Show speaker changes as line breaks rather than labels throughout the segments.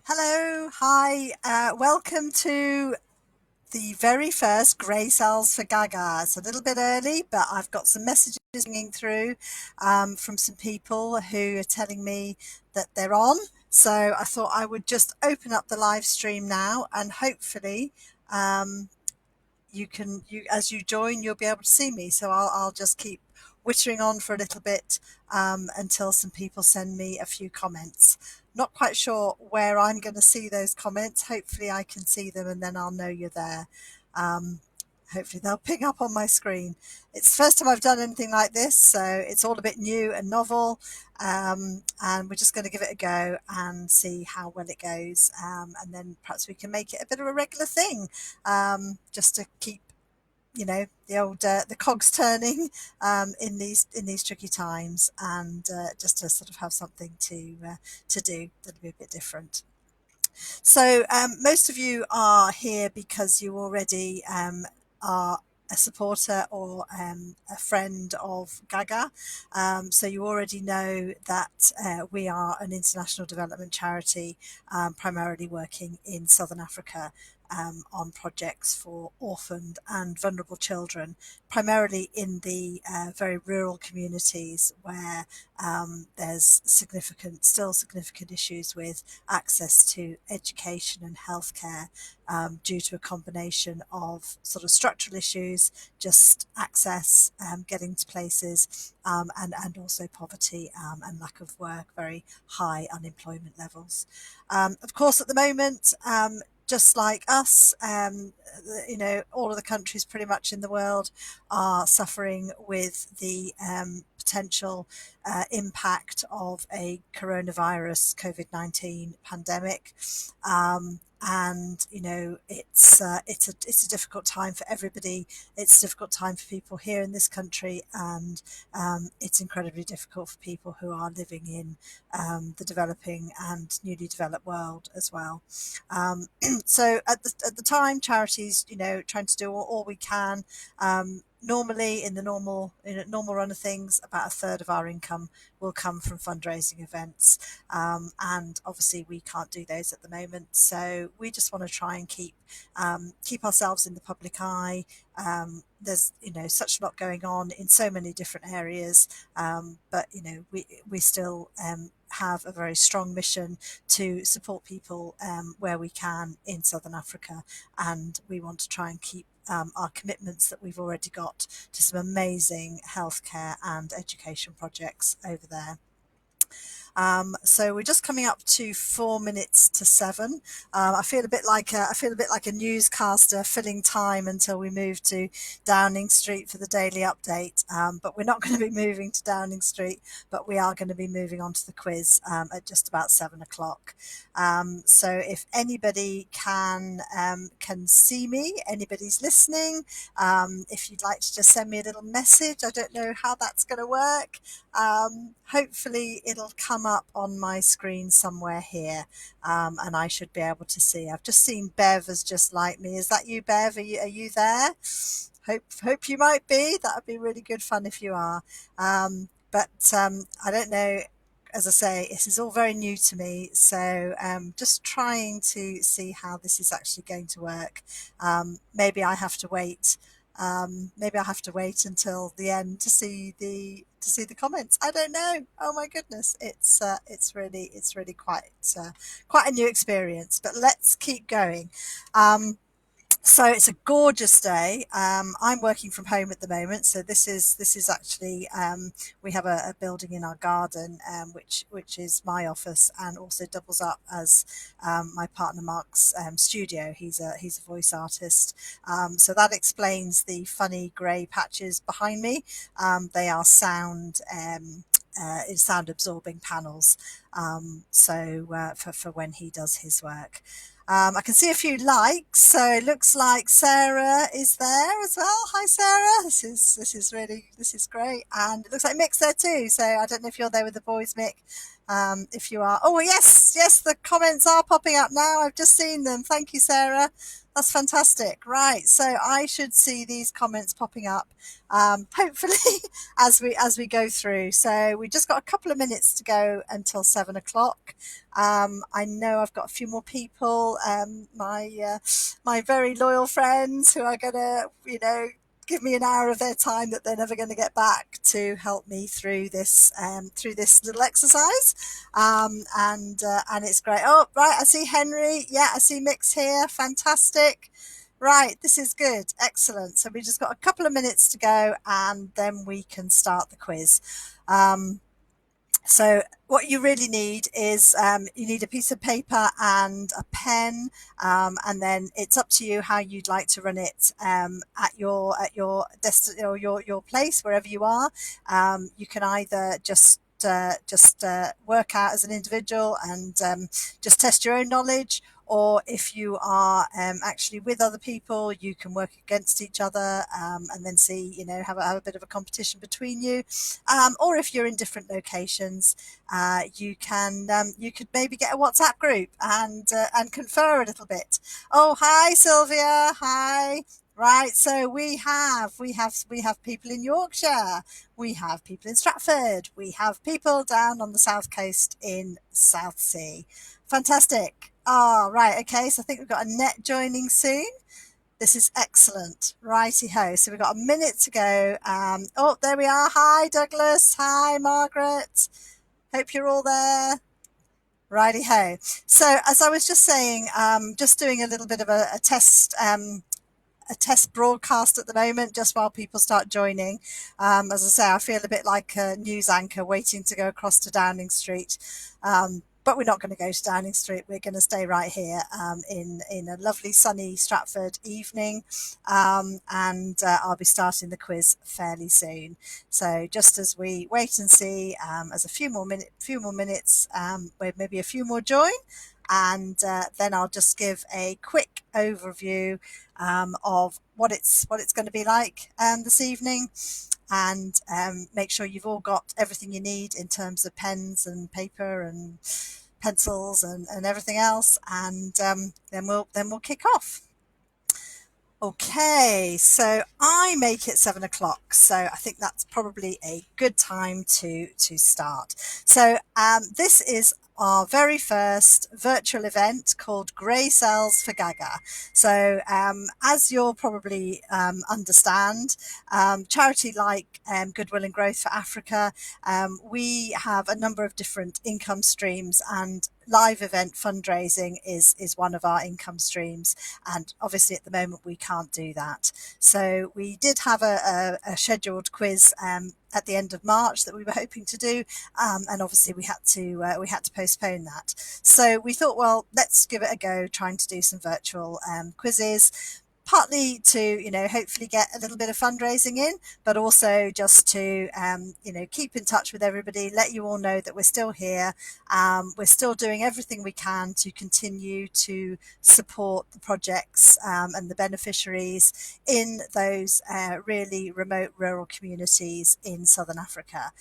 Hello, hi, welcome to the very first Grey Cells for Gaga. It's a little bit early, but I've got some messages coming through from some people who are telling me that they're on. So I thought I would just open up the live stream now and hopefully um, you as you join you'll be able to see me, so I'll just keep wittering on for a little bit until some people send me a few comments. Not quite sure where I'm going to see those comments. Hopefully I can see them and then I'll know you're there. um, Hopefully they'll ping up on my screen. It's the first time I've done anything like this, so it's all a bit new and novel, and we're just going to give it a go and see how well it goes, and then perhaps we can make it a bit of a regular thing, just to keep the cogs turning in these tricky times, and just to sort of have something to do that'll be a bit different. So most of you are here because you already are a supporter or a friend of GAGA. So you already know that we are an international development charity, primarily working in Southern Africa, on projects for orphaned and vulnerable children, primarily in the very rural communities where there's still significant issues with access to education and healthcare, due to a combination of sort of structural issues, just access, getting to places, and also poverty, and lack of work, very high unemployment levels. Of course, at the moment, just like us, all of the countries pretty much in the world are suffering with the potential impact of a coronavirus COVID-19 pandemic. And it's a difficult time for everybody. It's a difficult time for people here in this country, and it's incredibly difficult for people who are living in the developing and newly developed world as well. So at the time, charities, trying to do all we can. Normally, in a normal run of things, about a third of our income will come from fundraising events, and obviously we can't do those at the moment. So we just want to try and keep ourselves in the public eye. There's such a lot going on in so many different areas, but we still have a very strong mission to support people where we can in Southern Africa, and we want to try and keep our commitments that we've already got to some amazing healthcare and education projects over there. So we're just coming up to 4 minutes to 7. I feel a bit like a newscaster filling time until we move to Downing Street for the daily update. But we're not going to be moving to Downing Street, but we are going to be moving on to the quiz at just about 7 o'clock. So if anybody can see me, anybody's listening, if you'd like to just send me a little message, I don't know how that's going to work. Hopefully it'll come up on my screen somewhere here, and I should be able to see. I've just seen Bev as just like me. Is that you, Bev? Are you there? Hope you might be. That would be really good fun if you are. But I don't know. As I say, this is all very new to me, so just trying to see how this is actually going to work. Maybe I have to wait. Maybe I'll have to wait until the end to see the comments. I don't know. Oh my goodness, it's really quite a new experience. But let's keep going. So it's a gorgeous day. I'm working from home at the moment, so this is actually, we have a building in our garden, which is my office and also doubles up as my partner Mark's studio. He's a voice artist, so that explains the funny grey patches behind me. They are sound absorbing panels, for when he does his work. I can see a few likes, so it looks like Sarah is there as well. Hi, Sarah. This is great, and it looks like Mick's there too. So I don't know if you're there with the boys, Mick. if you are. Oh, yes, the comments are popping up now. I've just seen them. Thank you, Sarah. That's fantastic. Right, so I should see these comments popping up, hopefully, as we go through. So we just got a couple of minutes to go until 7 o'clock. I know I've got a few more people, my very loyal friends who are gonna, give me an hour of their time that they're never going to get back to help me through this little exercise, and it's great. Oh, right, I see Henry. Yeah, I see Mix here. Fantastic. Right, this is good. Excellent. So we just got a couple of minutes to go, and then we can start the quiz. So what you really need is you need a piece of paper and a pen, and then it's up to you how you'd like to run it at your or your place wherever you are. You can either just work out as an individual and just test your own knowledge, or if you are actually with other people, you can work against each other, and then see, have a bit of a competition between you. Or if you're in different locations, you could maybe get a WhatsApp group and confer a little bit. Oh, hi Sylvia, hi. Right, so we have people in Yorkshire, we have people in Stratford, we have people down on the south coast in Southsea. Fantastic. Oh, right, okay, so I think we've got Annette joining soon. This is excellent. Righty ho. So we've got a minute to go. Oh, there we are. Hi, Douglas. Hi, Margaret. Hope you're all there. Righty ho. So as I was just saying, just doing a little bit of a test broadcast at the moment, just while people start joining. As I say, I feel a bit like a news anchor waiting to go across to Downing Street. But we're not going to go to Downing Street. We're going to stay right here in a lovely sunny Stratford evening, and I'll be starting the quiz fairly soon. So just as we wait and see, as a few more minutes, maybe a few more join, and then I'll just give a quick overview of what it's going to be like this evening, and make sure you've all got everything you need in terms of pens and paper and pencils and everything else, and then we'll kick off. Okay, so I make it 7 o'clock, so I think that's probably a good time to start. So this is our very first virtual event called Grey Cells for GAGA. So as you'll probably understand, charity like Goodwill and Growth for Africa, we have a number of different income streams, and live event fundraising is one of our income streams, and obviously at the moment we can't do that. So we did have a scheduled quiz at the end of March that we were hoping to do, and obviously we had to postpone that. So we thought, well, let's give it a go, trying to do some virtual quizzes, partly to hopefully get a little bit of fundraising in, but also just to keep in touch with everybody, let you all know that we're still here. We're still doing everything we can to continue to support the projects and the beneficiaries in those really remote rural communities in Southern Africa.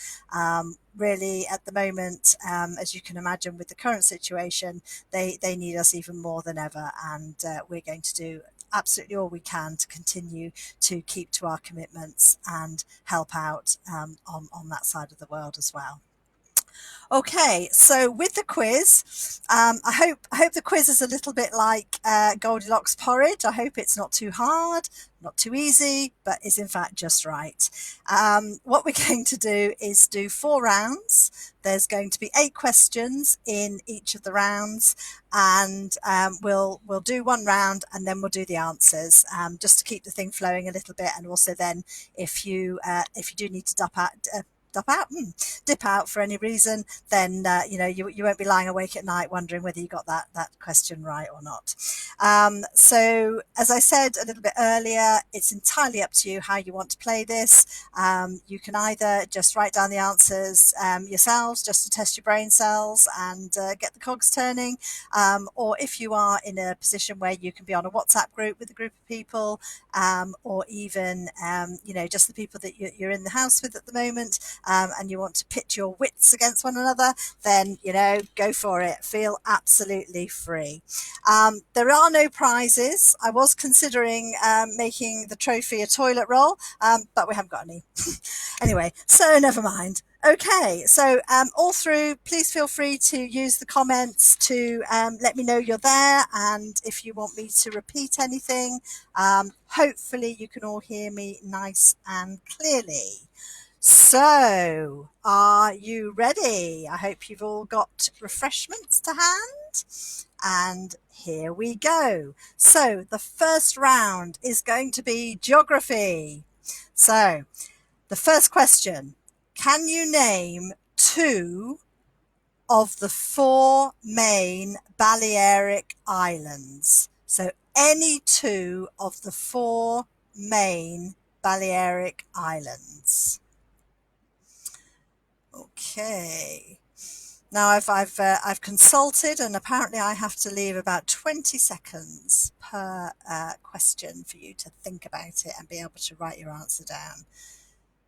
Really, at the moment, as you can imagine, with the current situation, they need us even more than ever, and we're going to do absolutely all we can to continue to keep to our commitments and help out on that side of the world as well. Okay, so with the quiz, I hope the quiz is a little bit like Goldilocks porridge. I hope it's not too hard, not too easy, but is in fact just right. What we're going to do is do 4 rounds. There's going to be 8 questions in each of the rounds, and we'll do 1 round and then we'll do the answers, just to keep the thing flowing a little bit. And also then, if you do need to dip out for any reason, then you won't be lying awake at night wondering whether you got that question right or not. So as I said a little bit earlier, it's entirely up to you how you want to play this. You can either just write down the answers yourselves, just to test your brain cells and get the cogs turning, or if you are in a position where you can be on a WhatsApp group with a group of people, or even just the people that you're in the house with at the moment, and you want to pit your wits against one another, then, go for it. Feel absolutely free. There are no prizes. I was considering making the trophy a toilet roll, but we haven't got any. Anyway, so never mind. Okay, so all through, please feel free to use the comments to let me know you're there, and if you want me to repeat anything, hopefully you can all hear me nice and clearly. So, are you ready? I hope you've all got refreshments to hand. And here we go. So, the first round is going to be geography. So, the first question, can you name 2 of the 4 main Balearic Islands? So, any 2 of the 4 main Balearic Islands. Okay. Now I've consulted, and apparently I have to leave about 20 seconds per question for you to think about it and be able to write your answer down.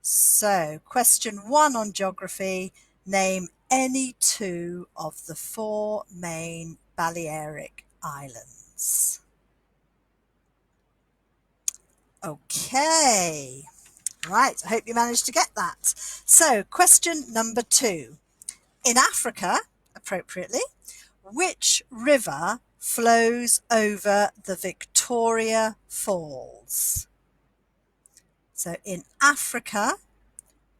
So, question 1 on geography: name any 2 of the 4 main Balearic Islands. Okay. Right, I hope you managed to get that. So, question number 2. In Africa, appropriately, which river flows over the Victoria Falls? So, in Africa,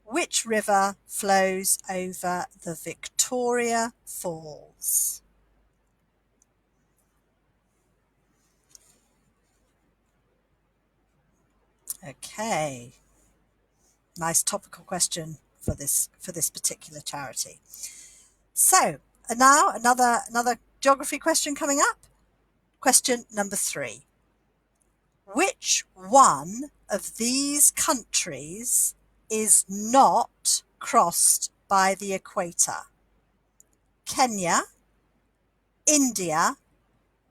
which river flows over the Victoria Falls? Okay. Nice topical question for this particular charity. So, and now another geography question coming up. Question number 3. Which one of these countries is not crossed by the equator? Kenya, India,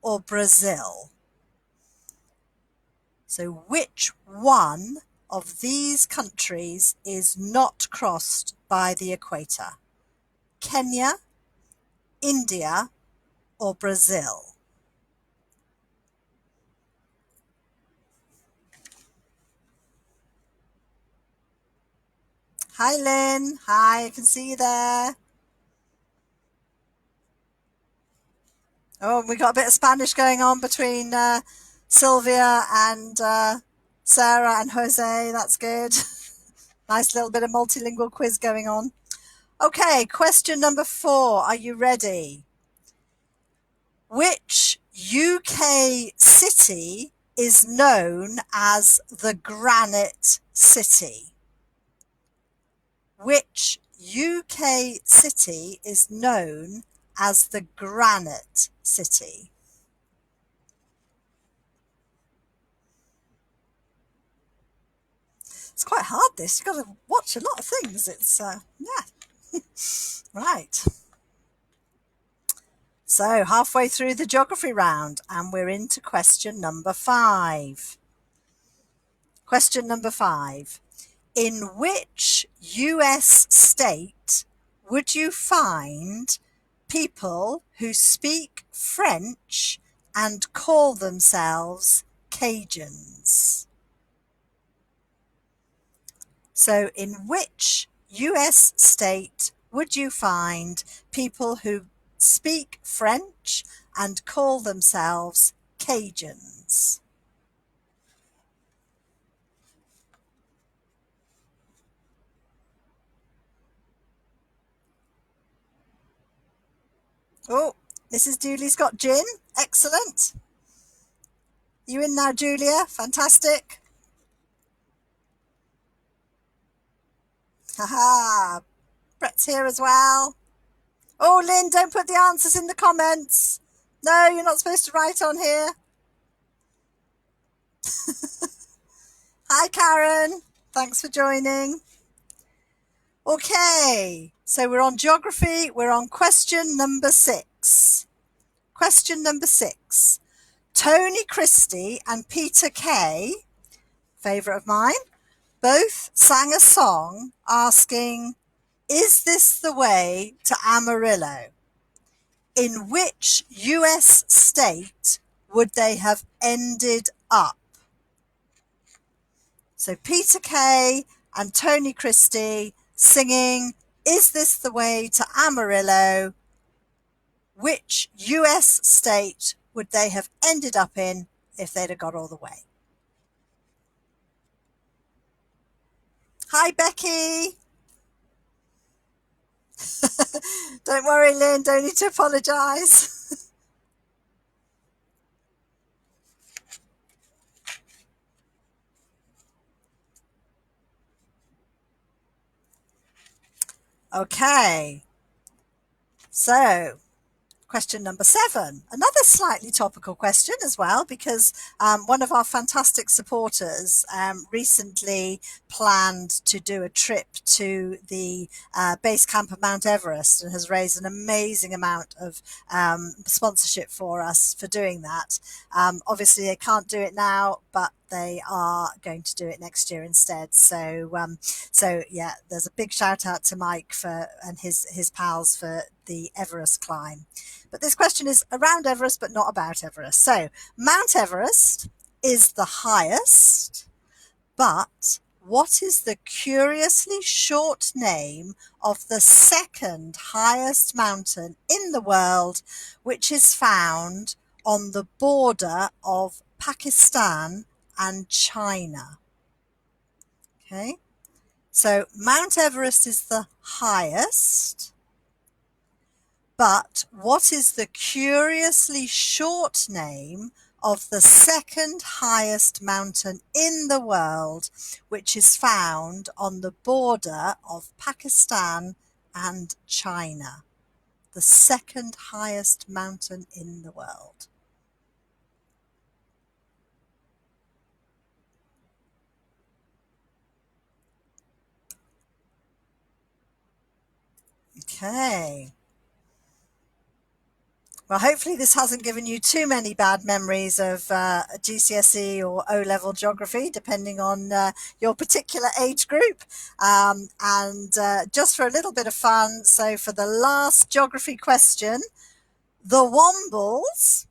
or Brazil? So which one of these countries is not crossed by the equator? Kenya, India, or Brazil? Hi, Lynn. Hi, I can see you there. Oh, we got a bit of Spanish going on between Sylvia and Sarah and Jose. That's good. Nice little bit of multilingual quiz going on. Okay, question number 4. Are you ready? Which UK city is known as the Granite City? Which UK city is known as the Granite City? It's quite hard, this. You've got to watch a lot of things. It's, yeah. Right. So, halfway through the geography round, and we're into question number 5. Question number 5. In which US state would you find people who speak French and call themselves Cajuns? So, in which US state would you find people who speak French and call themselves Cajuns? Oh, Mrs. Dooley's got gin. Excellent. You in now, Julia? Fantastic. Haha. Brett's here as well. Oh, Lynn, don't put the answers in the comments. No, you're not supposed to write on here. Hi, Karen. Thanks for joining. Okay, so we're on geography. We're on question number 6. Question number 6. Tony Christie and Peter Kay, favourite of mine, both sang a song asking, "Is this the way to Amarillo?" In which US state would they have ended up? So Peter Kay and Tony Christie singing, "Is this the way to Amarillo?" Which US state would they have ended up in if they'd have got all the way? Hi, Becky. Don't worry, Lynn, don't need to apologise. Okay, so question number 7, another slightly topical question as well, because one of our fantastic supporters recently planned to do a trip to the base camp of Mount Everest and has raised an amazing amount of sponsorship for us for doing that. Obviously, they can't do it now, but they are going to do it next year instead. So yeah, there's a big shout out to Mike and his pals for the Everest climb. But this question is around Everest, but not about Everest. So Mount Everest is the highest, but what is the curiously short name of the second highest mountain in the world, which is found on the border of Pakistan and China? Okay, so Mount Everest is the highest, but what is the curiously short name of the second highest mountain in the world, which is found on the border of Pakistan and China? The second highest mountain in the world. Okay. Well, hopefully this hasn't given you too many bad memories of GCSE or O-level geography, depending on your particular age group. And just for a little bit of fun, so for the last geography question, the Wombles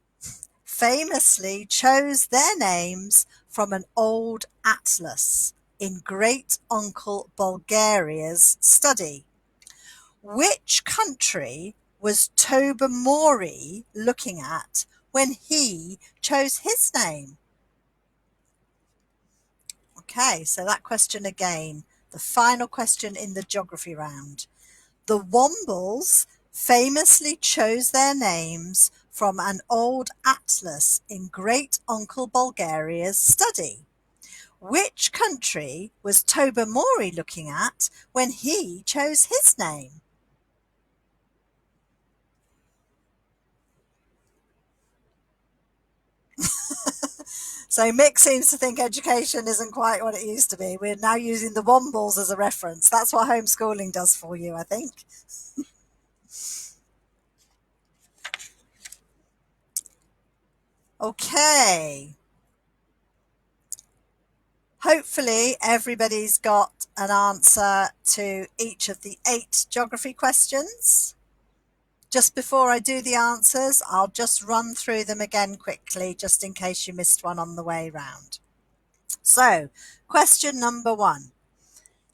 famously chose their names from an old atlas in Great Uncle Bulgaria's study. Which country was Tobermory looking at when he chose his name? Okay, so that question again, the final question in the geography round. The Wombles famously chose their names from an old atlas in Great Uncle Bulgaria's study. Which country was Tobermory looking at when he chose his name? So Mick seems to think education isn't quite what it used to be. We're now using the Wombles as a reference. That's what homeschooling does for you, I think. Okay. Hopefully everybody's got an answer to each of the 8 geography questions. Just before I do the answers, I'll just run through them again quickly, just in case you missed one on the way round. So, question number 1.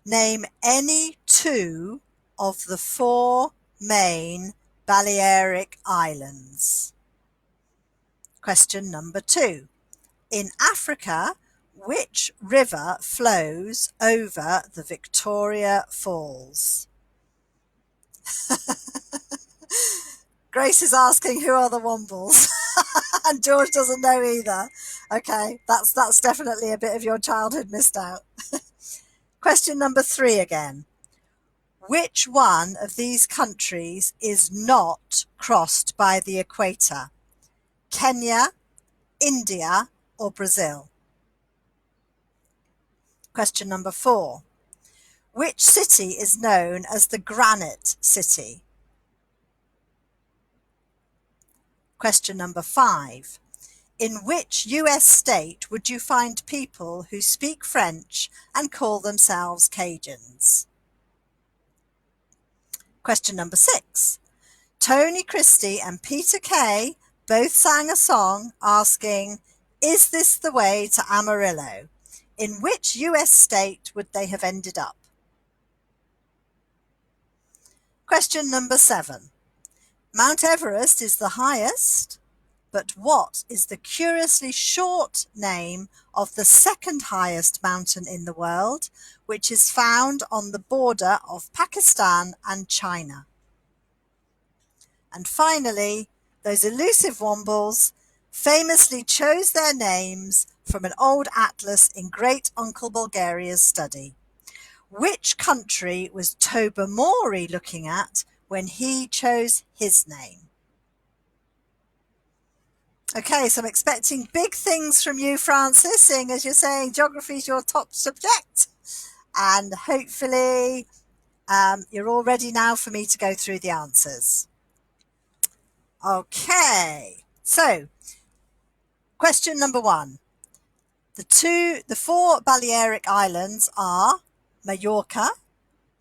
Name any 2 of the 4 main Balearic Islands. Question number 2. In Africa, which river flows over the Victoria Falls? Grace is asking who are the Wombles, and George doesn't know either. Okay, that's definitely a bit of your childhood missed out. Question number 3 again. Which one of these countries is not crossed by the equator? Kenya, India, or Brazil? Question number 4. Which city is known as the Granite City? Question number 5. In which US state would you find people who speak French and call themselves Cajuns? Question number 6. Tony Christie and Peter Kay both sang a song asking, "Is this the way to Amarillo?" In which US state would they have ended up? Question number 7. Mount Everest is the highest, but what is the curiously short name of the second highest mountain in the world, which is found on the border of Pakistan and China? And finally, those elusive wombles famously chose their names from an old atlas in Great Uncle Bulgaria's study. Which country was Tobermory looking at when he chose his name? Okay, so I'm expecting big things from you, Francis, seeing as you're saying geography is your top subject. And hopefully you're all ready now for me to go through the answers. Okay, so question number 1. The 4 Balearic Islands are Mallorca,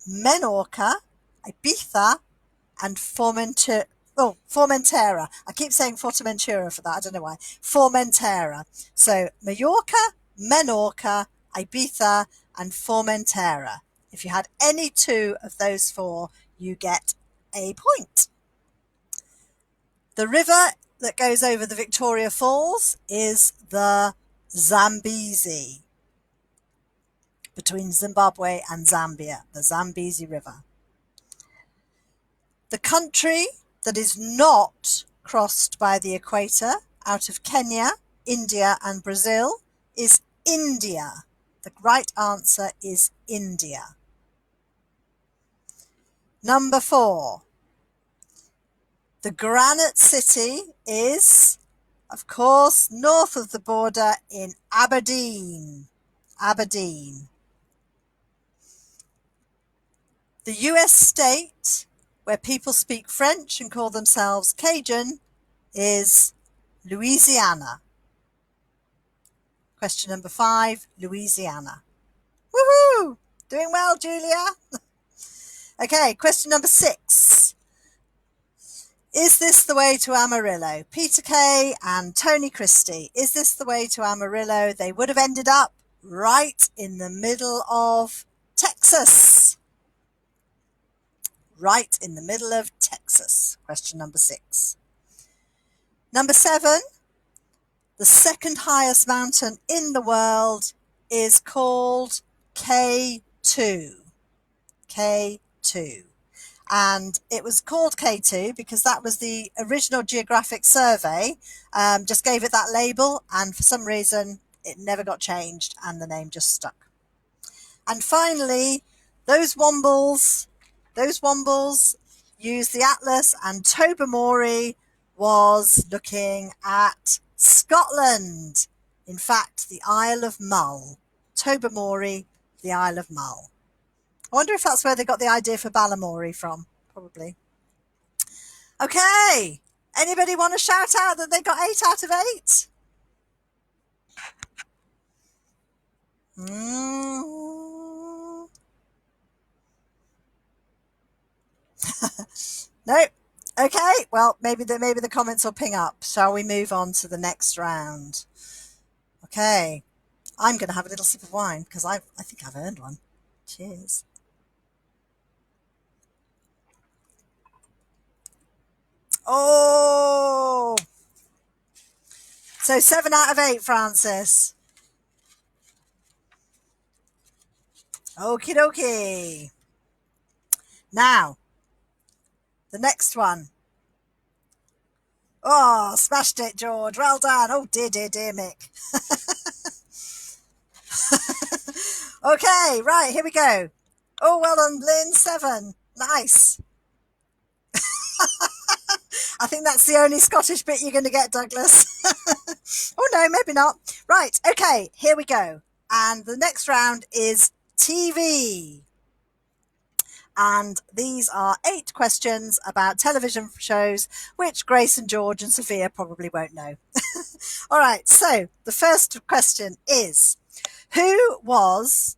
Menorca, Ibiza, and Formentera. I keep saying Forteventura for that. I don't know why. Formentera. So Mallorca, Menorca, Ibiza, and Formentera. If you had any 2 of those 4, you get a point. The river that goes over the Victoria Falls is the Zambezi, between Zimbabwe and Zambia, the Zambezi River. The country that is not crossed by the equator out of Kenya, India, and Brazil is India. The right answer is India. Number 4. The Granite City is, of course, north of the border in Aberdeen. Aberdeen. The US state where people speak French and call themselves Cajun is Louisiana. Question number 5, Louisiana. Woohoo! Doing well, Julia. Okay, question number 6. Is this the way to Amarillo? Peter Kay and Tony Christie. Is this the way to Amarillo? They would have ended up right in the middle of Texas. Right in the middle of Texas. Question number 6. Number 7. The second highest mountain in the world is called K2. K2. And it was called K2 because that was the original geographic survey, just gave it that label, and for some reason it never got changed and the name just stuck. And finally, those wombles used the atlas, and Tobermory was looking at Scotland. In fact, the Isle of Mull. Tobermory, the Isle of Mull. I wonder if that's where they got the idea for Balamory from. Probably. Okay. Anybody want to shout out that they got 8 out of 8? No. Okay. Well, maybe the comments will ping up. Shall we move on to the next round? Okay. I'm going to have a little sip of wine because I think I've earned one. Cheers. Oh! So 7 out of 8, Francis. Okie dokie. Now, the next one. Oh, smashed it, George. Well done. Oh, dear, dear, dear, Mick. Okay, right, here we go. Oh, well done, Lynn. 7. Nice. I think that's the only Scottish bit you're going to get, Douglas. Oh, no, maybe not. Right, okay, here we go. And the next round is TV. And these are 8 questions about television shows, which Grace and George and Sophia probably won't know. All right, so the first question is, who was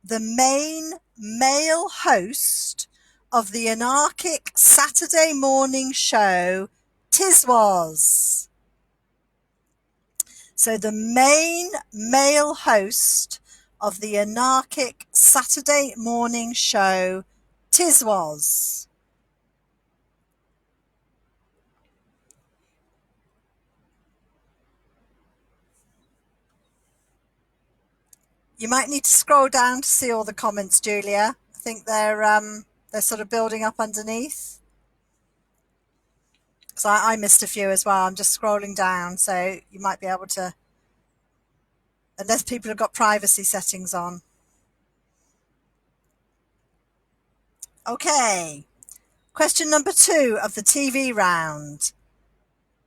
the main male host of the anarchic Saturday morning show Tiswas? So the main male host of the anarchic Saturday morning show Tiswas. You might need to scroll down to see all the comments, Julia. I think they're sort of building up underneath. Because I missed a few as well. I'm just scrolling down, so you might be able to, unless people have got privacy settings on. Okay. Question number 2 of the TV round.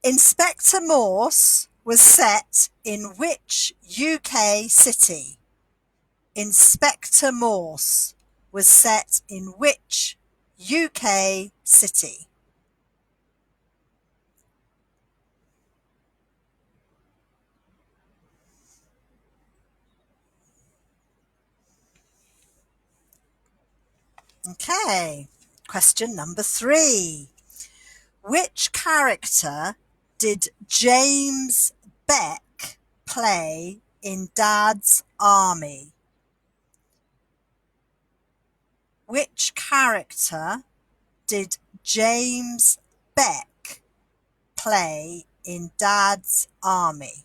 Inspector Morse was set in which UK city? Inspector Morse was set in which UK city? Okay. Question number 3. Which character did James Beck play in Dad's Army? Which character did James Beck play in Dad's Army?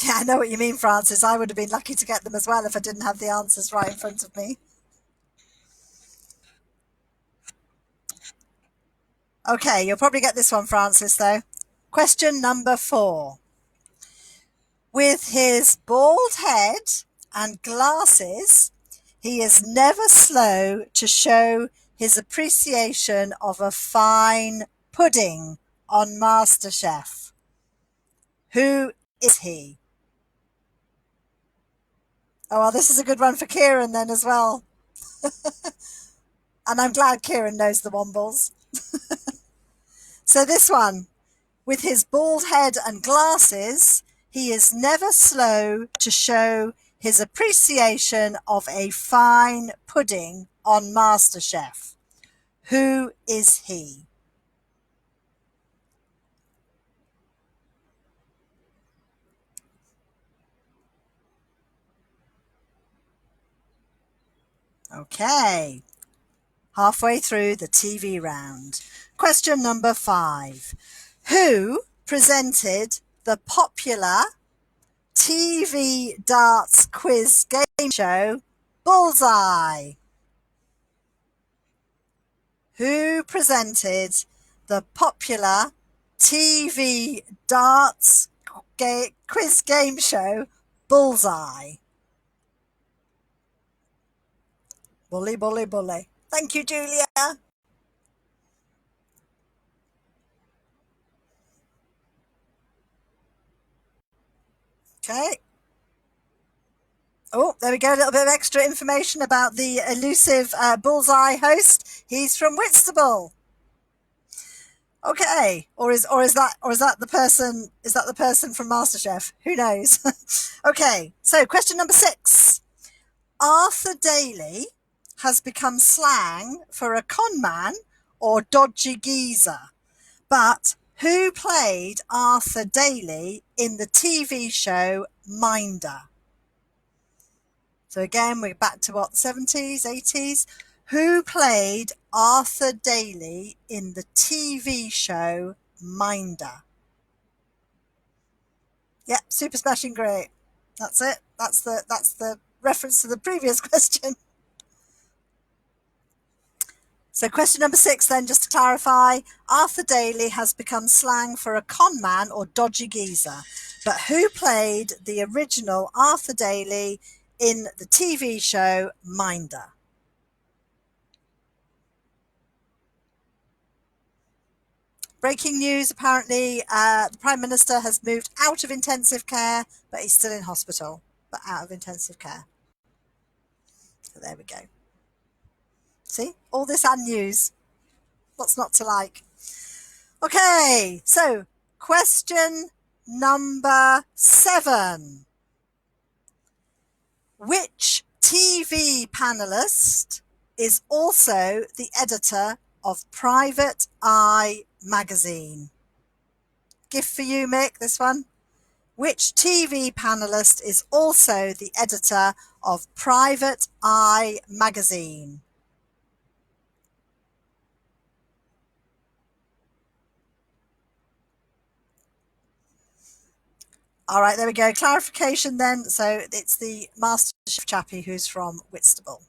Yeah, I know what you mean, Francis. I would have been lucky to get them as well if I didn't have the answers right in front of me. Okay, you'll probably get this one, Francis, though. Question number 4. With his bald head and glasses, he is never slow to show his appreciation of a fine pudding on MasterChef. Who is he? Oh, well, this is a good one for Kieran then as well. And I'm glad Kieran knows the Wombles. So this one, with his bald head and glasses, he is never slow to show his appreciation of a fine pudding on MasterChef. Who is he? Okay, halfway through the TV round. Question number 5. Who presented the popular TV darts quiz game show Bullseye? Who presented the popular TV darts quiz game show Bullseye? Bully, bully, bully. Thank you, Julia. Okay. Oh, there we go. A little bit of extra information about the elusive Bullseye host. He's from Whitstable. Okay, or is that the person? Is that the person from MasterChef? Who knows? Okay, so question number 6. Arthur Daly has become slang for a con man or dodgy geezer. But who played Arthur Daly in the TV show Minder? So again, we're back to what, 70s, 80s? Who played Arthur Daly in the TV show Minder? Yep, Super Smashing Great. That's it. That's the reference to the previous question. So question number 6 then, just to clarify, Arthur Daly has become slang for a con man or dodgy geezer. But who played the original Arthur Daly in the TV show Minder? Breaking news, apparently the Prime Minister has moved out of intensive care, but he's still in hospital, but out of intensive care. So there we go. See, all this and news. What's not to like? Okay, so question number 7. Which TV panelist is also the editor of Private Eye magazine? Gift for you, Mick, this one. Which TV panelist is also the editor of Private Eye magazine? All right, there we go. Clarification then. So it's the MasterChef chappie who's from Whitstable.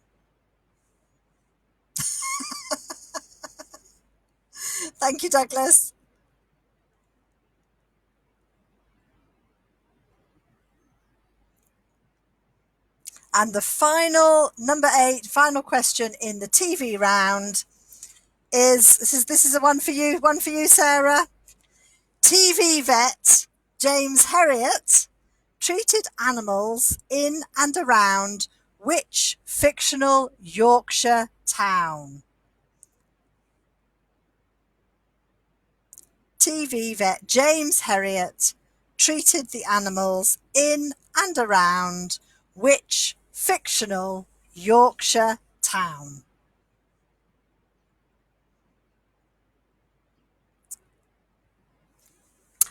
Thank you, Douglas. And the final, number 8, final question in the TV round is this is a one for you, Sarah. TV vet James Herriot treated animals in and around which fictional Yorkshire town? TV vet James Herriot treated the animals in and around which fictional Yorkshire town?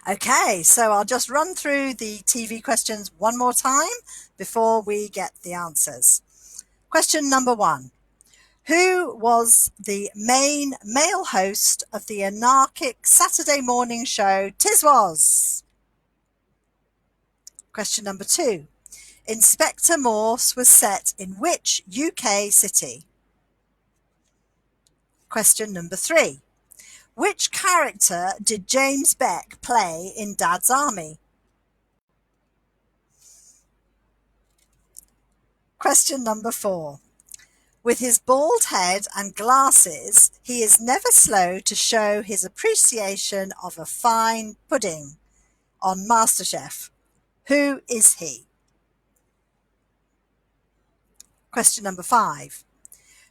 Okay, so I'll just run through the TV questions one more time before we get the answers. Question number 1. Who was the main male host of the anarchic Saturday morning show Tiswas? Question number 2. Inspector Morse was set in which UK city? Question number 3. Which character did James Beck play in Dad's Army? Question number 4. With his bald head and glasses, he is never slow to show his appreciation of a fine pudding on MasterChef. Who is he? Question number 5.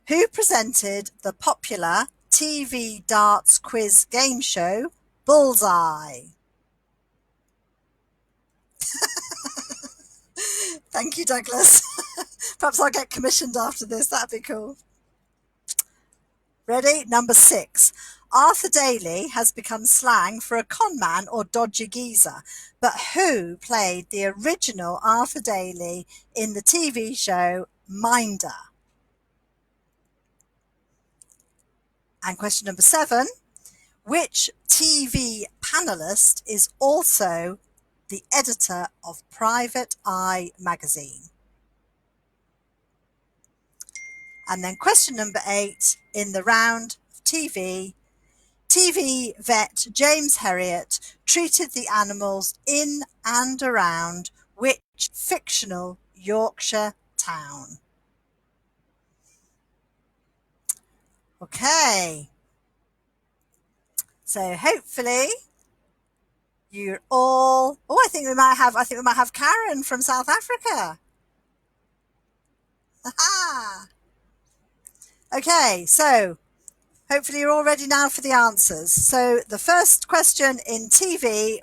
Who presented the popular TV darts quiz game show Bullseye? Thank you, Douglas. Perhaps I'll get commissioned after this. That'd be cool. Ready? Number 6. Arthur Daly has become slang for a con man or dodgy geezer. But who played the original Arthur Daly in the TV show Minder? And question number 7. Which TV panelist is also the editor of Private Eye magazine? And then question number 8 in the round of TV. TV vet James Herriot treated the animals in and around which fictional Yorkshire town? Okay. So hopefully you're all. Oh, I think we might have Karen from South Africa. Aha. Okay, so hopefully you're all ready now for the answers. So the first question in TV,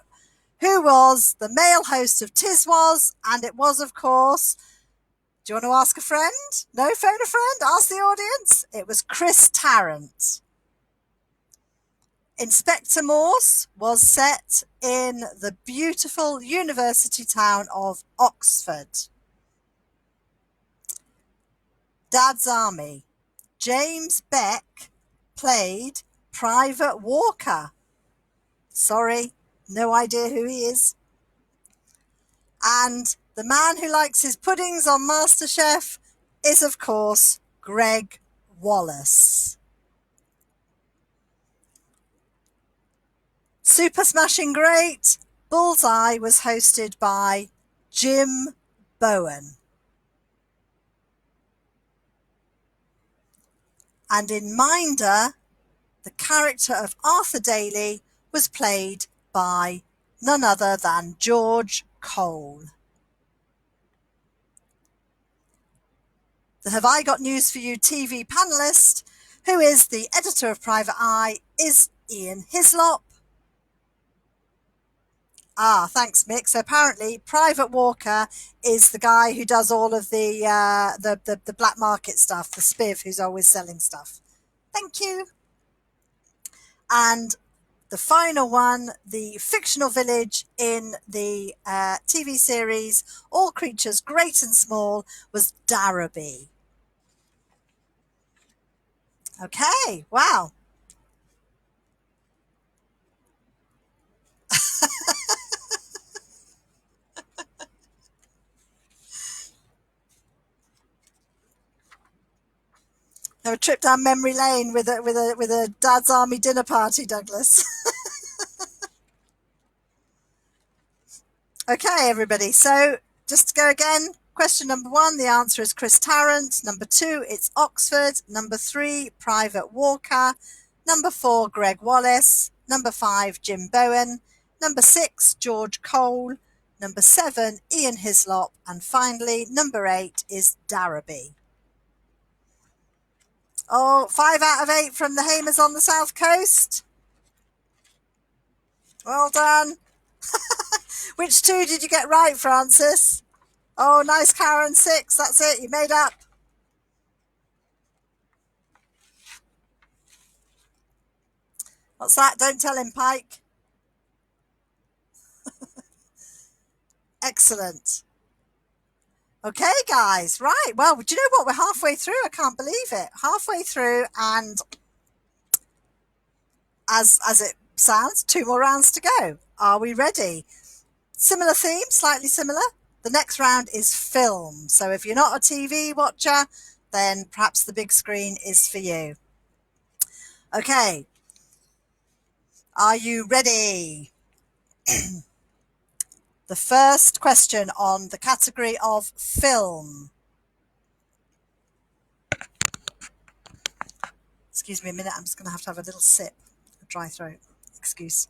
who was the male host of Tiswas? And it was, of course, do you want to ask a friend? No, phone a friend? Ask the audience? It was Chris Tarrant. Inspector Morse was set in the beautiful university town of Oxford. Dad's Army. James Beck played Private Walker. Sorry, no idea who he is. And the man who likes his puddings on MasterChef is, of course, Greg Wallace. Super Smashing Great, Bullseye was hosted by Jim Bowen. And in Minder, the character of Arthur Daly was played by none other than George Cole. The Have I Got News for You TV panellist, who is the editor of Private Eye, is Ian Hislop. Ah, thanks, Mick. So apparently, Private Walker is the guy who does all of the black market stuff, the spiv who's always selling stuff. Thank you. And the final one, the fictional village in the TV series All Creatures Great and Small, was Darrowby. Okay, wow. Have a trip down memory lane with a Dad's Army dinner party, Douglas. Okay, everybody. So just to go again, question number 1, the answer is Chris Tarrant. Number 2, it's Oxford. Number 3, Private Walker. Number 4, Greg Wallace. Number 5, Jim Bowen. Number 6, George Cole. Number 7, Ian Hislop. And finally, number 8 is Darrowby. Oh, 5 out of 8 from the Hamers on the South Coast. Well done. Which 2 did you get right, Francis? Oh, nice, Karen. 6. That's it. You made up. What's that? Don't tell him, Pike. Excellent. Okay, guys. Right. Well, do you know what? We're halfway through. I can't believe it. Halfway through, and as it sounds, 2 more rounds to go. Are we ready? Similar theme, slightly similar. The next round is film. So if you're not a TV watcher, then perhaps the big screen is for you. Okay. Are you ready? The first question on the category of film. Excuse me a minute, I'm just going to have a little sip. A dry throat. Excuse.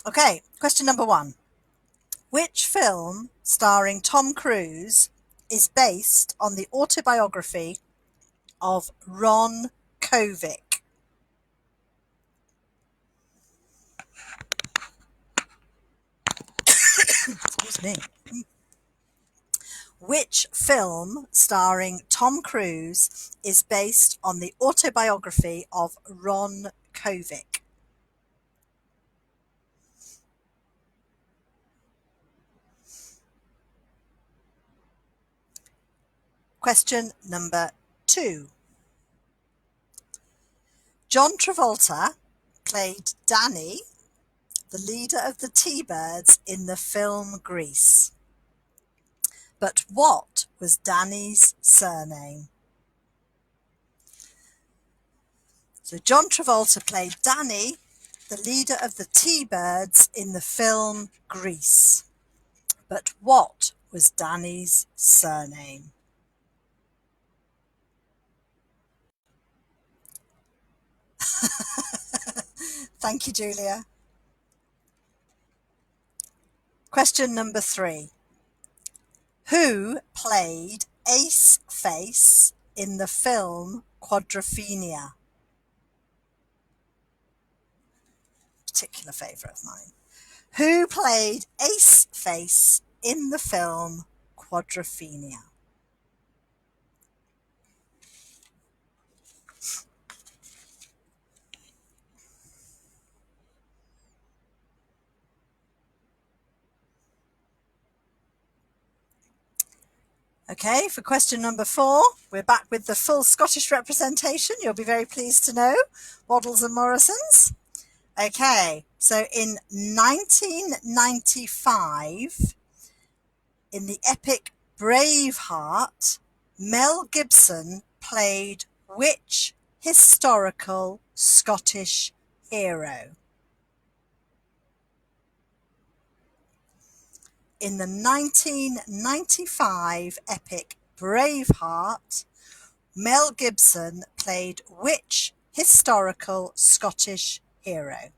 Okay, question number 1. Which film starring Tom Cruise is based on the autobiography of Ron Kovic? Excuse me. Which film starring Tom Cruise is based on the autobiography of Ron Kovic? Question number 2. John Travolta played Danny, the leader of the T-Birds, in the film Grease. But what was Danny's surname? So John Travolta played Danny, the leader of the T-Birds, in the film Grease. But what was Danny's surname? Thank you, Julia. Question number 3. Who played Ace Face in the film Quadrophenia? Particular favourite of mine. Who played Ace Face in the film Quadrophenia? Okay, for question number 4, we're back with the full Scottish representation. You'll be very pleased to know, Waddles and Morrisons. Okay, so in 1995, in the epic Braveheart, Mel Gibson played which historical Scottish hero? In the 1995 epic Braveheart, Mel Gibson played which historical Scottish hero?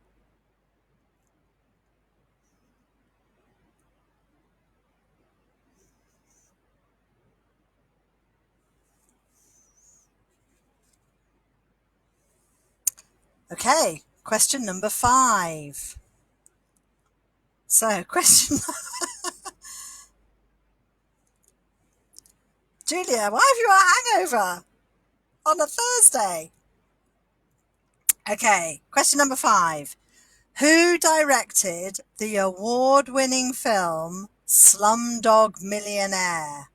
Okay, question number 5. So, question Julia, why have you got a hangover on a Thursday? Okay, question number 5. Who directed the award-winning film Slumdog Millionaire?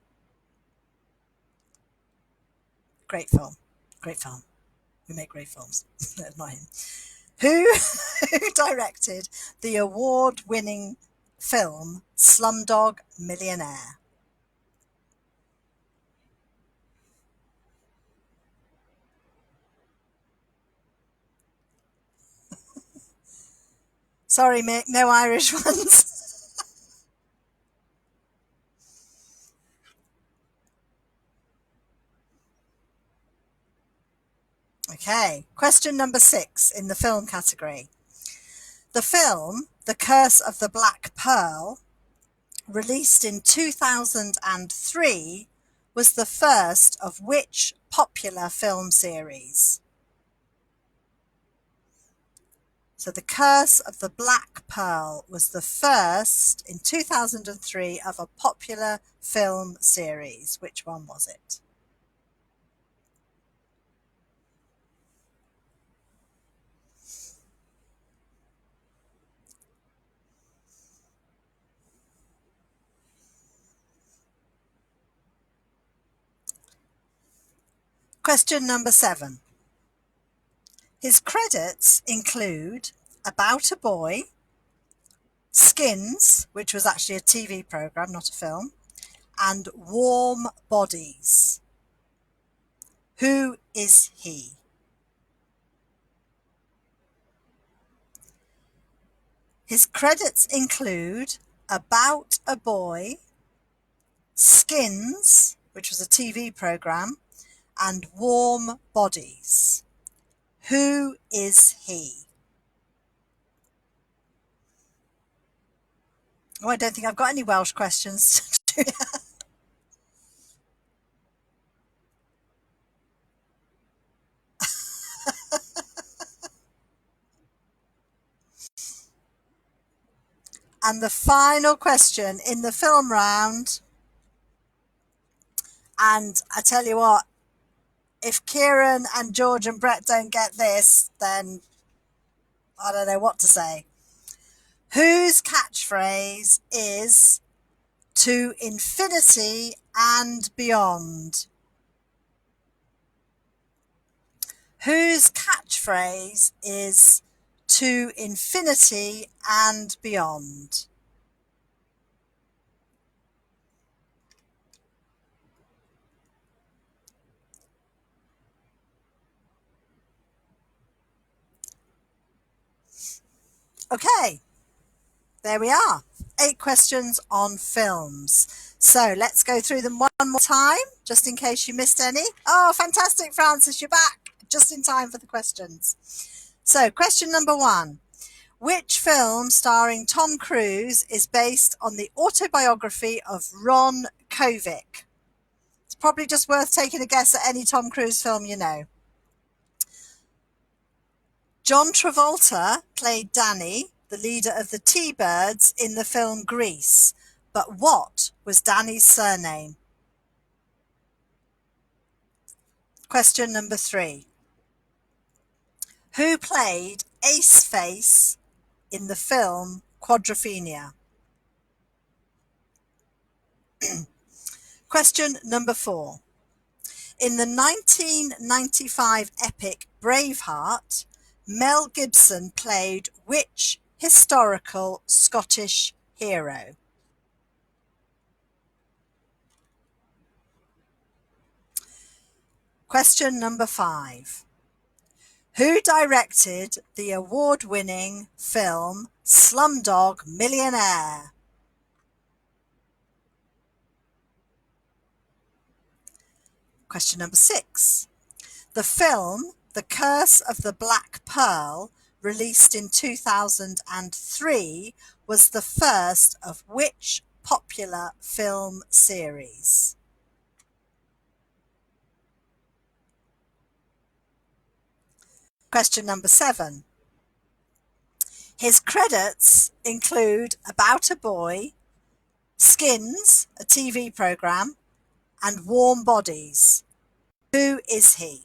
Great film. Great film. We make great films. That's not him. Who, who directed the award-winning film Slumdog Millionaire? Sorry, Mick, no Irish ones. Okay, question number 6 in the film category. The film The Curse of the Black Pearl, released in 2003, was the first of which popular film series? So The Curse of the Black Pearl was the first in 2003 of a popular film series. Which one was it? Question number 7. His credits include About a Boy, Skins, which was actually a TV program, not a film, and Warm Bodies. Who is he? His credits include About a Boy, Skins, which was a TV program, and Warm Bodies. Who is he? Oh, I don't think I've got any Welsh questions. And the final question in the film round, and I tell you what, if Kieran and George and Brett don't get this, then I don't know what to say. Whose catchphrase is "to infinity and beyond"? Whose catchphrase is "to infinity and beyond"? Okay, there we are. 8 questions on films. So let's go through them one more time, just in case you missed any. Oh, fantastic, Francis, you're back just in time for the questions. So, question number 1. Which film starring Tom Cruise is based on the autobiography of Ron Kovic? It's probably just worth taking a guess at any Tom Cruise film you know. John Travolta played Danny, the leader of the T-Birds, in the film Grease. But what was Danny's surname? Question number 3. Who played Ace Face in the film Quadrophenia? Question number 4. In the 1995 epic Braveheart, Mel Gibson played which historical Scottish hero? Question number 5. Who directed the award-winning film Slumdog Millionaire? Question number 6. The film The Curse of the Black Pearl, released in 2003, was the first of which popular film series? Question number 7. His credits include About a Boy, Skins, a TV programme, and Warm Bodies. Who is he?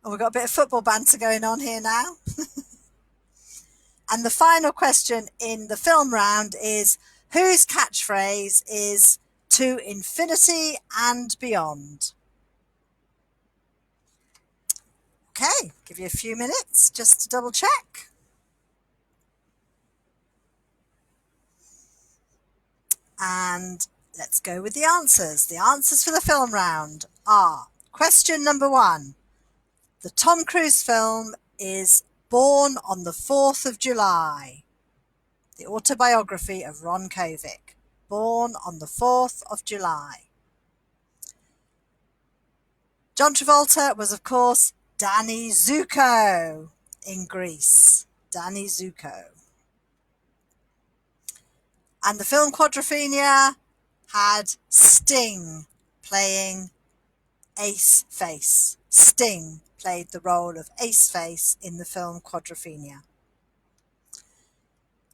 Oh, we've got a bit of football banter going on here now. And the final question in the film round is, whose catchphrase is "To infinity and beyond"? Okay, give you a few minutes just to double check. And let's go with the answers. The answers for the film round are: question number 1. The Tom Cruise film is Born on the 4th of July, the autobiography of Ron Kovic. Born on the 4th of July. John Travolta was, of course, Danny Zuko in Grease. Danny Zuko. And the film Quadrophenia had Sting playing Ace Face. Sting played the role of Ace Face in the film Quadrophenia.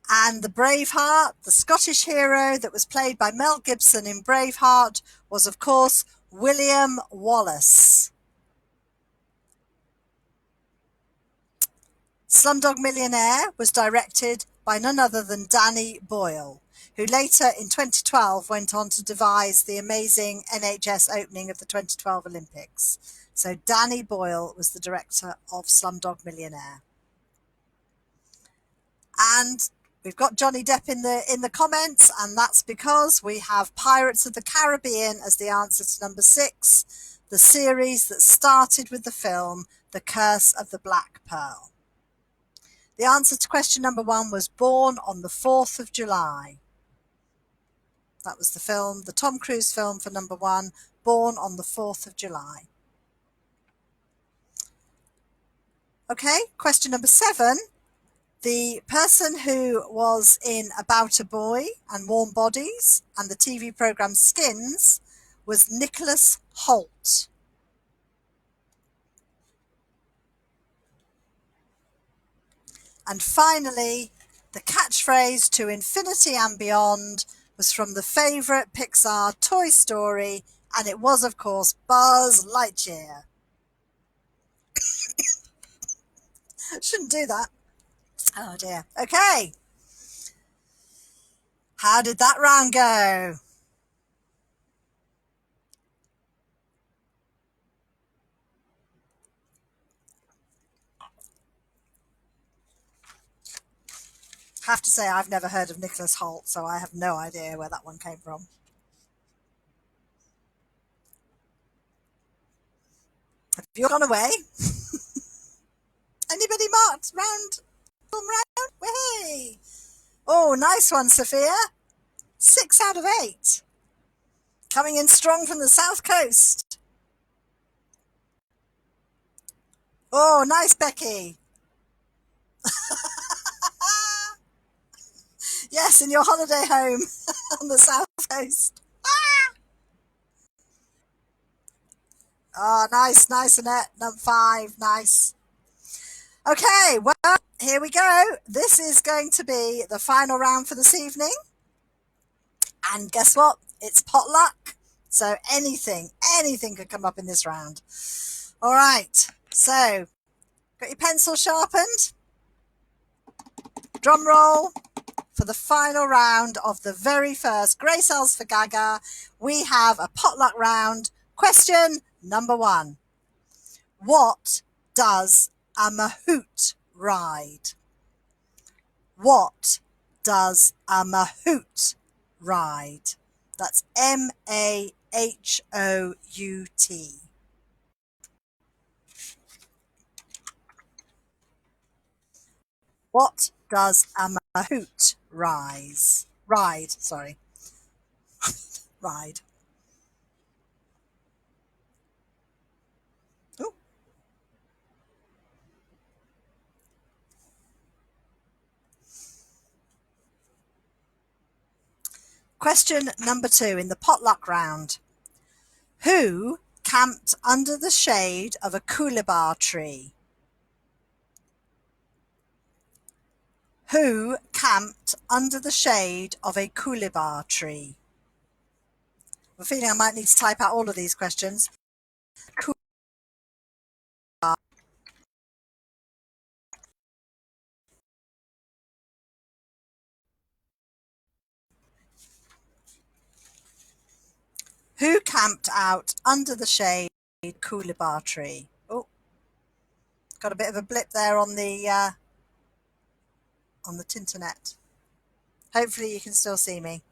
And the Braveheart, the Scottish hero that was played by Mel Gibson in Braveheart, was, of course, William Wallace. Slumdog Millionaire was directed by none other than Danny Boyle, who later in 2012 went on to devise the amazing NHS opening of the 2012 Olympics. So Danny Boyle was the director of Slumdog Millionaire. And we've got Johnny Depp in the comments, and that's because we have Pirates of the Caribbean as the answer to number 6, the series that started with the film The Curse of the Black Pearl. The answer to question number 1 was Born on the 4th of July. That was the film, the Tom Cruise film for number 1, Born on the 4th of July. Okay, question number 7. The person who was in About a Boy and Warm Bodies and the TV programme Skins was Nicholas Hoult. And finally, the catchphrase "To infinity and beyond" was from the favourite Pixar Toy Story, and it was, of course, Buzz Lightyear. Shouldn't do that. Oh dear. Okay. How did that round go? Have to say, I've never heard of Nicholas Hoult, so I have no idea where that one came from. Have you gone away? Anybody marked round? Hey! Oh, nice one, Sophia. 6 out of 8. Coming in strong from the south coast. Oh, nice, Becky. Yes, in your holiday home on the south coast. Oh, nice, Annette. Number 5, nice. Okay, well, here we go. This is going to be the final round for this evening. And guess what? It's potluck. So anything could come up in this round. All right. So, got your pencil sharpened? Drum roll. For the final round of the very first Grey Cells for Gaga, we have a potluck round. Question number 1. What does a mahout ride? What does a mahout ride? That's Mahout. What does a mahout ride? Sorry. Ride. Ooh. Question number 2 in the potluck round. Who camped under the shade of a coolabah tree? Who camped under the shade of a coolabah tree? I'm feeling I might need to type out all of these questions. Who camped out under the shade of a coolabah tree? Oh, got a bit of a blip there on the Tinternet. Hopefully you can still see me.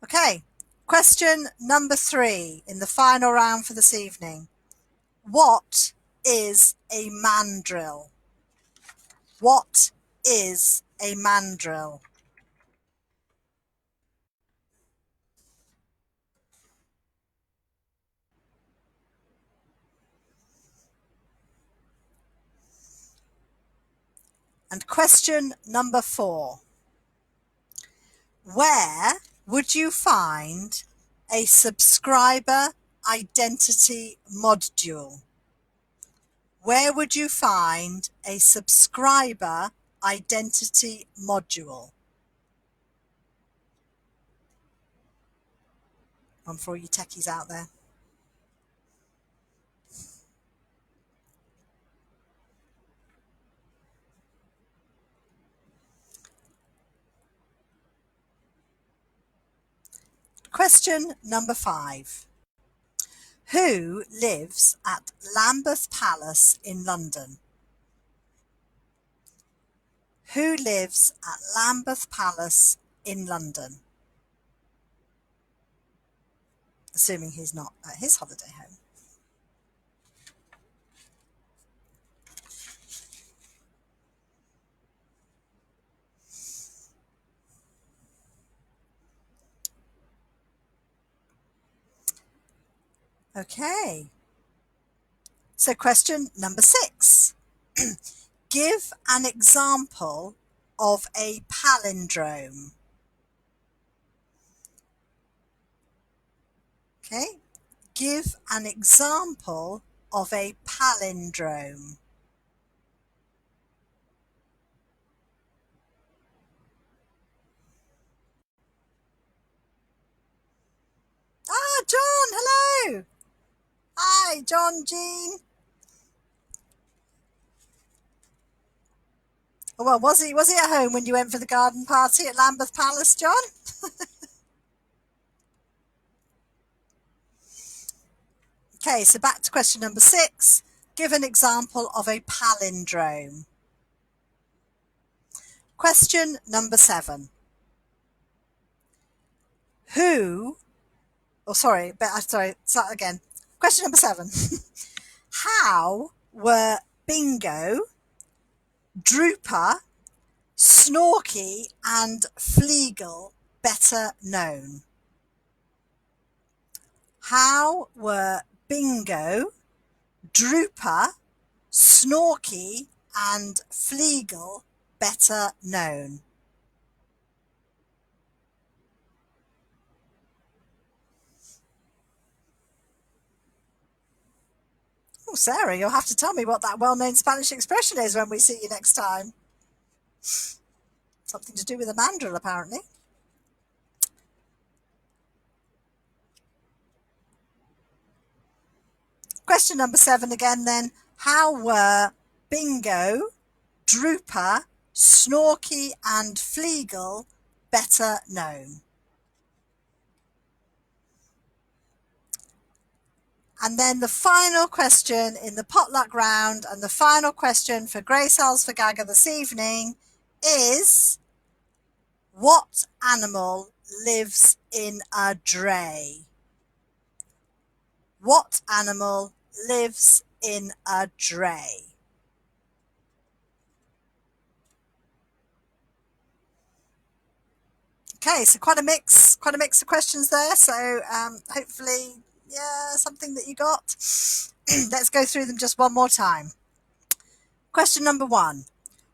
Okay, question number 3 in the final round for this evening. What is a mandrill? What is a mandrill? And question number 4. Where would you find a subscriber identity module? Where would you find a subscriber identity module? One for all you techies out there. Question number 5. Who lives at Lambeth Palace in London? Who lives at Lambeth Palace in London? Assuming he's not at his holiday home. Okay. So question number 6. Give an example of a palindrome. Okay. Give an example of a palindrome. Ah, John, hello. Hi, John, Jean. Oh, well, was he at home when you went for the garden party at Lambeth Palace, John? Okay, so back to question number 6. Give an example of a palindrome. Question number 7. Sorry, start again. Question number 7. How were Bingo, Drooper, Snorky and Fleagle better known? How were Bingo, Drooper, Snorky and Fleagle better known? Oh, Sarah, you'll have to tell me what that well-known Spanish expression is when we see you next time. Something to do with a mandrill, apparently. Question number 7 again then. How were Bingo, Drooper, Snorky and Fleagle better known? And then the final question in the potluck round and the final question for Grey Cells for GAGA this evening is, what animal lives in a dray? What animal lives in a dray? Okay, so quite a mix of questions there. So hopefully, yeah, something that you got. Let's go through them just one more time. Question number 1.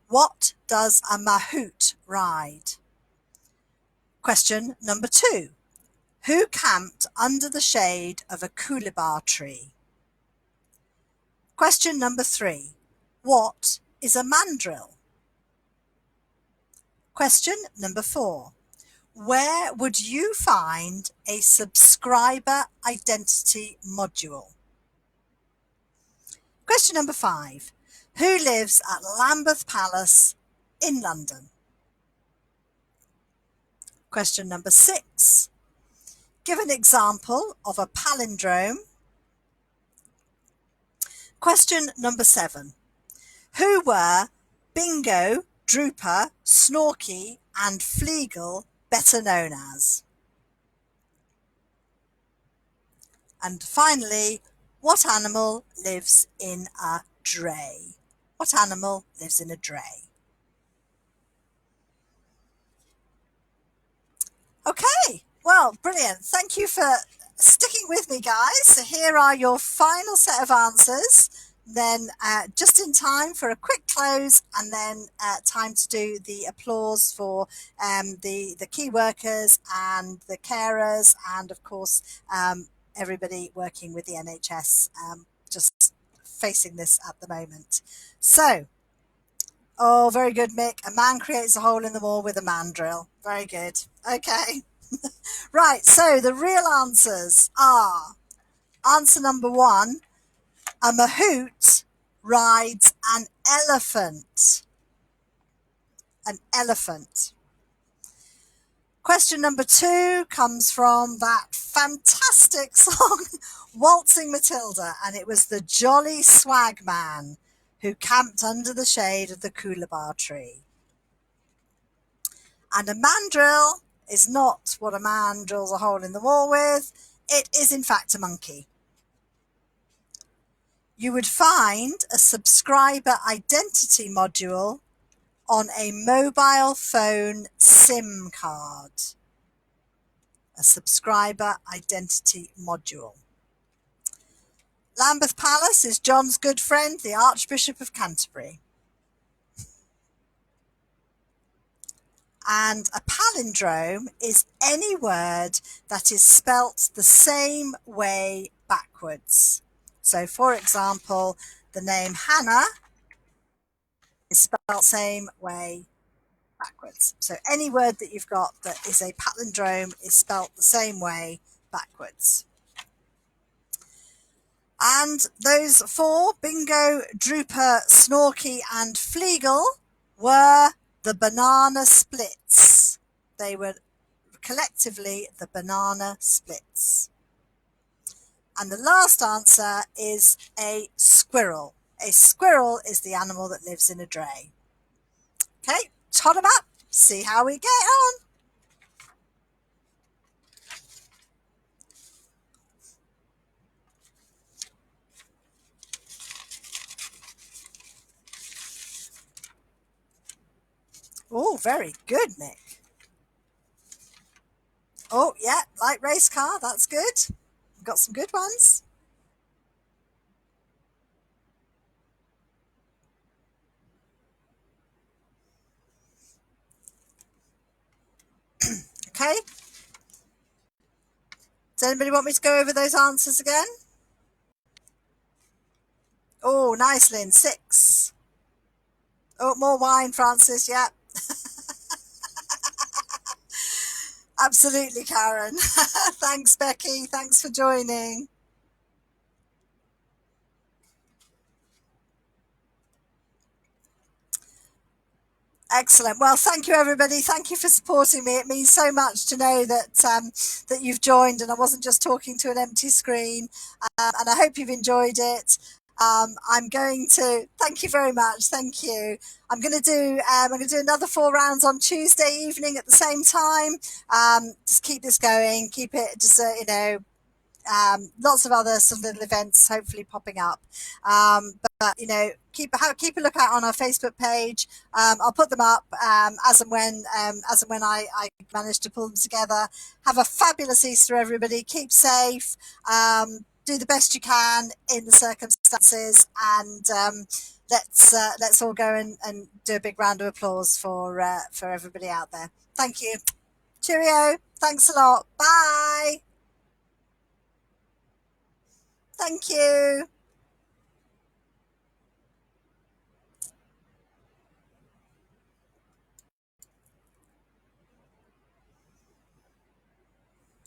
What does a mahout ride? Question number 2. Who camped under the shade of a coolibah tree? Question number 3. What is a mandrill? Question number 4. Where would you find a subscriber identity module? Question number 5. Who lives at Lambeth Palace in London? Question number 6. Give an example of a palindrome. Question number 7. Who were Bingo, Drooper, Snorky and Fleagle better known as? And finally, what animal lives in a dray? What animal lives in a dray? Okay, well, brilliant. Thank you for sticking with me, guys. So here are your final set of answers. Then just in time for a quick close, and then time to do the applause for the key workers and the carers, and of course everybody working with the NHS just facing this at the moment. So, oh, very good, Mick. A man creates a hole in the wall with a mandrill. Very good. Okay. Right, so the real answers are: answer number 1, a mahout rides an elephant. An elephant. Question number 2 comes from that fantastic song, Waltzing Matilda, and it was the Jolly Swag Man who camped under the shade of the coolibah tree. And a mandrill is not what a man drills a hole in the wall with. It is in fact a monkey. You would find a subscriber identity module on a mobile phone SIM card. A subscriber identity module. Lambeth Palace is John's good friend, the Archbishop of Canterbury. And a palindrome is any word that is spelt the same way backwards. So, for example, the name Hannah is spelled the same way backwards. So any word that you've got that is a palindrome is spelt the same way backwards. And those 4, Bingo, Drooper, Snorky and Fleagle, were the banana splits. They were collectively the banana splits. And the last answer is a squirrel. A squirrel is the animal that lives in a dray. Okay, tot 'em up, see how we get on. Oh, very good, Nick. Oh, yeah, light race car, that's good. We've got some good ones. Okay. Does anybody want me to go over those answers again? Oh, nice, Lynn. 6. Oh, more wine, Francis. Yeah. Absolutely, Karen. Thanks, Becky. Thanks for joining. Excellent. Well, thank you, everybody. Thank you for supporting me. It means so much to know that that you've joined and I wasn't just talking to an empty screen. And I hope you've enjoyed it. I'm going to thank you very much. Thank you. I'm going to do another 4 rounds on Tuesday evening at the same time. Just keep this going. Keep it just lots of other sort of little events hopefully popping up. But keep a lookout on our Facebook page. I'll put them up as and when I manage to pull them together. Have a fabulous Easter, everybody. Keep safe. Do the best you can in the circumstances, and let's all go and do a big round of applause for everybody out there. Thank you. Cheerio. Thanks a lot. Bye. Thank you.